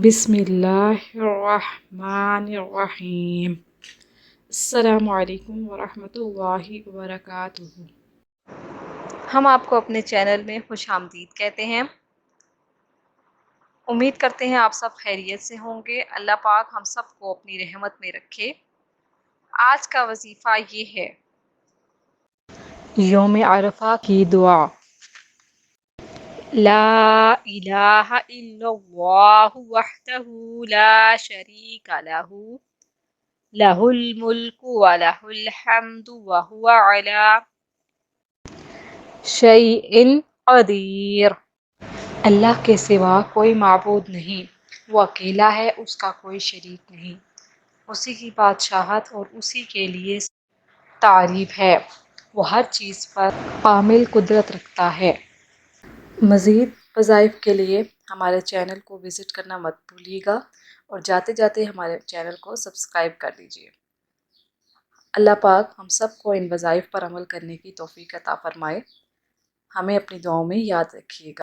بسم اللہ الرحمن الرحیم۔ السلام علیکم ورحمۃ اللہ وبرکاتہ۔ ہم آپ کو اپنے چینل میں خوش آمدید کہتے ہیں۔ امید کرتے ہیں آپ سب خیریت سے ہوں گے۔ اللہ پاک ہم سب کو اپنی رحمت میں رکھے۔ آج کا وظیفہ یہ ہے، یوم عرفہ کی دعا۔ لا الہ الا اللہ وحدہ لا شریک لہ لہ الملک ولہ الحمد وہو علی شیء قدیر۔ اللہ کے سوا کوئی معبود نہیں، وہ اکیلا ہے، اس کا کوئی شریک نہیں، اسی کی بادشاہت اور اسی کے لیے تعریف ہے، وہ ہر چیز پر کامل قدرت رکھتا ہے۔ مزید وظائف کے لیے ہمارے چینل کو وزٹ کرنا مت بھولیے گا، اور جاتے جاتے ہمارے چینل کو سبسکرائب کر دیجیے۔ اللہ پاک ہم سب کو ان وظائف پر عمل کرنے کی توفیق عطا فرمائے۔ ہمیں اپنی دعاؤں میں یاد رکھیے گا۔